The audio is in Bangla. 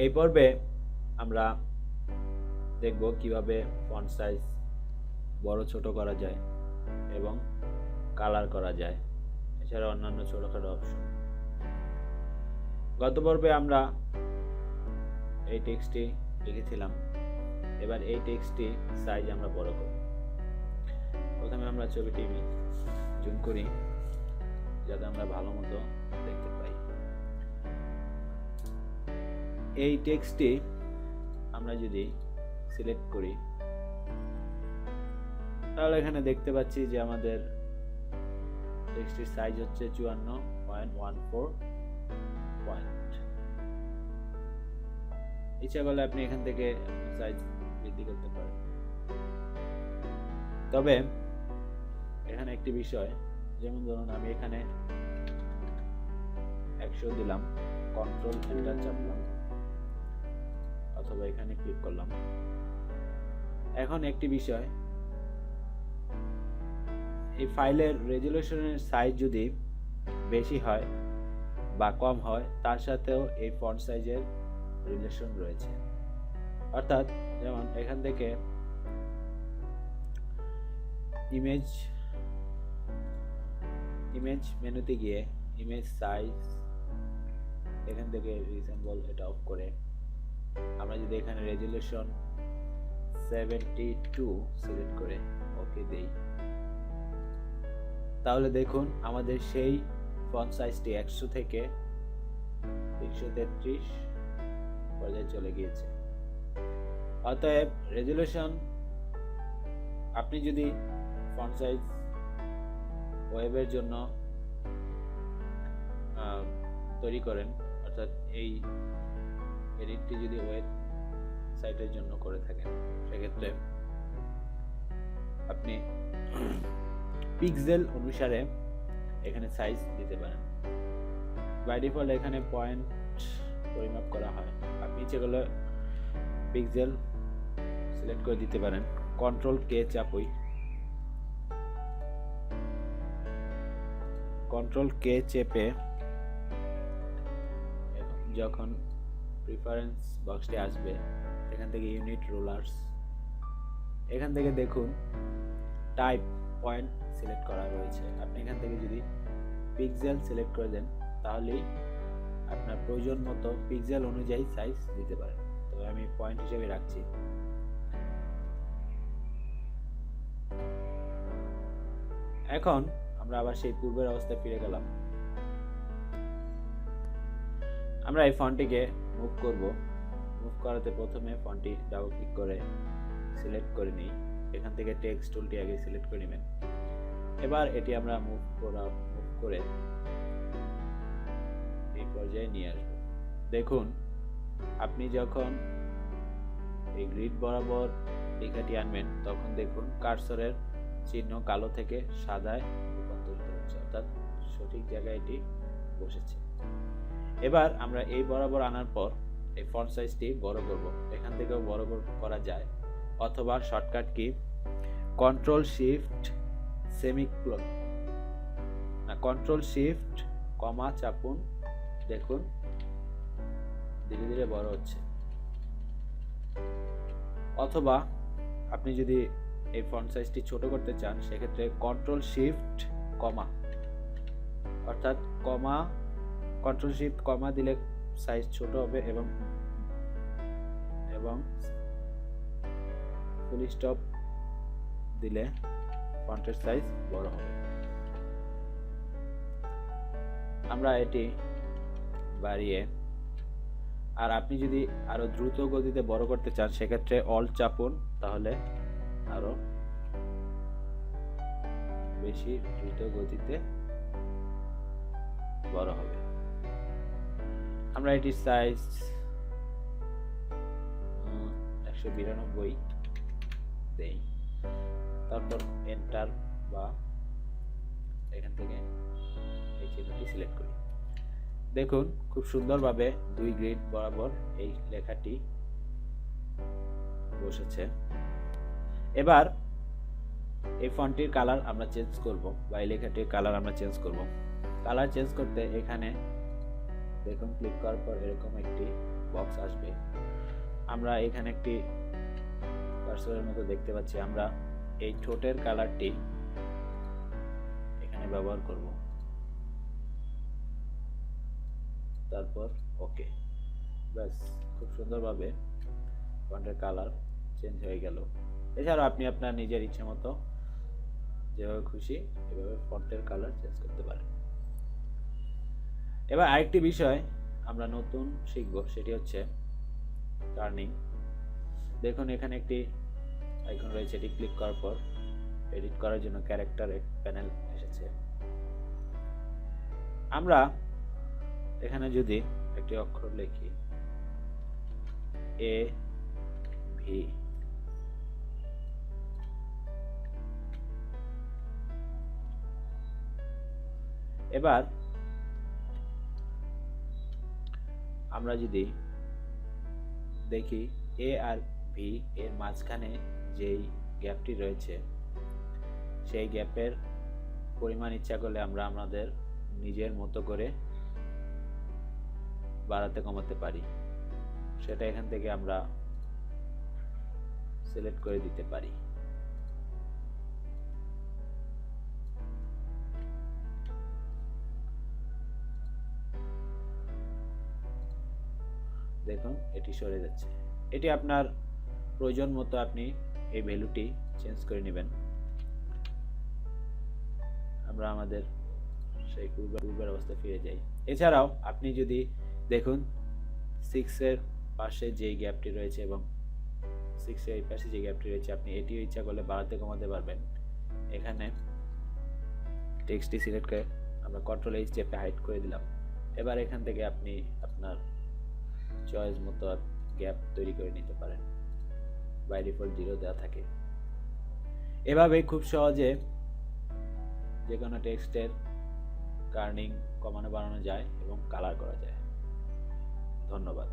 এই পর্বে আমরা দেখব কিভাবে ফন্ট সাইজ বড় ছোট করা যায় এবং কালার করা যায়, এছাড়া অন্যান্য ছোটখাটো অপশন। গত পর্বে আমরা এই টেক্সটটি লিখেছিলাম, এবার এই টেক্সটটি সাইজ আমরা বড় করব। প্রথমে আমরা ছবিটি জুম করি যাতে আমরা ভালো মতো দেখতে পাই। এই টেক্সটটি আমরা যদি সিলেক্ট করি তাহলে এখানে দেখতে পাচ্ছি যে আমাদের টেক্সটের সাইজ হচ্ছে 54.14 পয়েন্ট। ইচ্ছা করলে আপনি এখান থেকে সাইজ বৃদ্ধি করতে পারেন। তবে এখানে একটি বিষয়, যেমন ধরুন আমি এখানে 100 দিলাম, কন্ট্রোল এন্টার চাপলাম অথবা এখানে ক্লিক করলাম। এখন একটি বিষয়, এই ফাইলের রেজুলেশনের সাইজ যদি বেশি হয় বা কম হয় তার সাথেও এই ফন্ট সাইজের রিলেশন রয়েছে। অর্থাৎ যেমন এখান থেকে ইমেজ মেনুতে গিয়ে ইমেজ সাইজ, এখান থেকে রিসেম্বল এটা অফ করে আমরা যদি এখানে রেজুলেশন 72 সিলেক্ট করে ওকে দেই, তাহলে দেখুন আমাদের সেই ফন্ট সাইজটি 100 থেকে 333 পর্যায়ে চলে গিয়েছে। অতএব রেজুলেশন, আপনি যদি ফন্ট সাইজ ওয়েবের জন্য তৈরি করেন, অর্থাৎ এই এডিটটি যদি ওয়েব সাইটের জন্য করে থাকেন, সেক্ষেত্রে আপনি পিক্সেল অনুসারে এখানে সাইজ দিতে পারেন। বাই ডিফল্ট এখানে পয়েন্ট পরিমাপ করা হয়, আপনি ইচ্ছে করলে পিক্সেল সিলেক্ট করে দিতে পারেন। কন্ট্রোল কে চাপুই, কন্ট্রোল কে চেপে যখন প্রিফারেন্স বক্সটি আসবে, এখান থেকে ইউনিট রুলার্স, এখান থেকে দেখুন টাইপ পয়েন্ট সিলেক্ট করা রয়েছে। আপনি এখান থেকে যদি পিক্সেল সিলেক্ট করে দেন তাহলেই আপনার প্রয়োজন মতো পিক্সেল অনুযায়ী সাইজ দিতে পারেন। তবে আমি পয়েন্ট হিসেবে রাখছি। এখন আমরা আবার সেই পূর্বের অবস্থায় ফিরে গেলাম। আমরা এই ফন্টটিকে মুভ করব। মুভ করাতে প্রথমে ফন্টটি ডাবল ক্লিক করে সিলেক্ট করে নিই। এখান থেকে টেক্সট টুলটি আগে সিলেক্ট করে নেবেন। এবার এটি আমরা মুভ করে এই পর্যায়ে নিয়ে আসব। দেখুন আপনি যখন এই গ্রিড বরাবর লেখাটি আনবেন তখন দেখুন কার্সরের চিহ্ন কালো থেকে সাদায় রূপান্তরিত হচ্ছে, অর্থাৎ সঠিক জায়গায় এটি বসেছে। এবার আমরা এই বরাবর আনার পর এই ফন্ট সাইজটি বড় করব। এখান থেকেও বড় করা যায়, অথবা shortcut key control shift semicolon না কন্ট্রোল শিফট কমা চাপুন, দেখুন ধীরে ধীরে বড় হচ্ছে। অথবা আপনি যদি এই ফন্ট সাইজটি ছোট করতে চান, সেক্ষেত্রে কন্ট্রোল শিফট কমা, অর্থাৎ কন্ট্রোল শিফট কমা দিলে সাইজ ছোট হবে এবং ফুল স্টপ দিলে ফন্টের সাইজ বড় হবে। আমরা এটি বাড়িয়ে, আর আপনি যদি আরো দ্রুত গতিতে বড় করতে চান, সেক্ষেত্রে অল্ট চাপুন, তাহলে আরো বেশি দ্রুত গতিতে বড় হবে। আমরা এটি সাইজ 192 দেই, তারপর এন্টার বা এখান থেকে এই চিহ্নটি সিলেক্ট করি। দেখুন খুব সুন্দরভাবে 2 গ্রিড বরাবর এই লেখাটি বসেছে। এবার এই ফন্টটির কালার আমরা চেঞ্জ করব, বা এই লেখাটির কালার আমরা চেঞ্জ করব। কালার চেঞ্জ করতে এখানে দেখুন ক্লিক করার পর এরকম একটি বক্স আসবে। আমরা এখানে একটি কার্সরের মতো দেখতে পাচ্ছি। আমরা এই ঠোঁটের কালারটি এখানে ব্যবহার করব, তারপর ওকে। ব্যাস, খুব সুন্দরভাবে ফন্টের কালার চেঞ্জ হয়ে গেল। এছাড়াও আপনি আপনার নিজের ইচ্ছে মতো যেভাবে খুশি এভাবে ফন্টের কালার চেঞ্জ করতে পারেন। এবার আরেকটি বিষয় আমরা নতুন শিখব, সেটি হচ্ছে টার্নিং। দেখুন এখানে একটি আইকন রয়েছে, এটি ক্লিক করার পর এডিট করার জন্য ক্যারেক্টার প্যানেল এসেছে। আমরা এখানে যদি একটি অক্ষর লিখি এ ভি, এবার আমরা যদি দেখি এ আর ভি এর মাঝখানে যেই গ্যাপটি রয়েছে সেই গ্যাপের পরিমাণ ইচ্ছা করলে আমরা আমাদের নিজের মতো করে বাড়াতে কমাতে পারি। সেটা এখান থেকে আমরা সিলেক্ট করে দিতে পারি। দেখুন এটি সরে যাচ্ছে। এটি আপনার প্রয়োজন মতো আপনি এই ভ্যালুটি চেঞ্জ করে নেবেন। আমরা আমাদের সেই পূর্বের অবস্থায় ফিরে যাই। এছাড়াও আপনি যদি দেখুন 6 এর পাশে যে গ্যাপটি রয়েছে এবং 6 এর পাশে যে গ্যাপটি রয়েছে আপনি এটিও ইচ্ছা করলে বাড়াতে কমাতে পারবেন। এখানে টেক্সটটি সিলেক্ট করে আমরা কন্ট্রোল এইচ চেপে হাইড করে দিলাম। এবার এখান থেকে আপনি আপনার চয়েস মতো গ্যাপ তৈরি করে নিতে পারেন। বাই ডিফল্ট 0 দেওয়া থাকে। এভাবে খুব সহজে যে কোনো টেক্সটের টার্নিং কমানো বাড়ানো যায় এবং কালার করা যায়। ধন্যবাদ।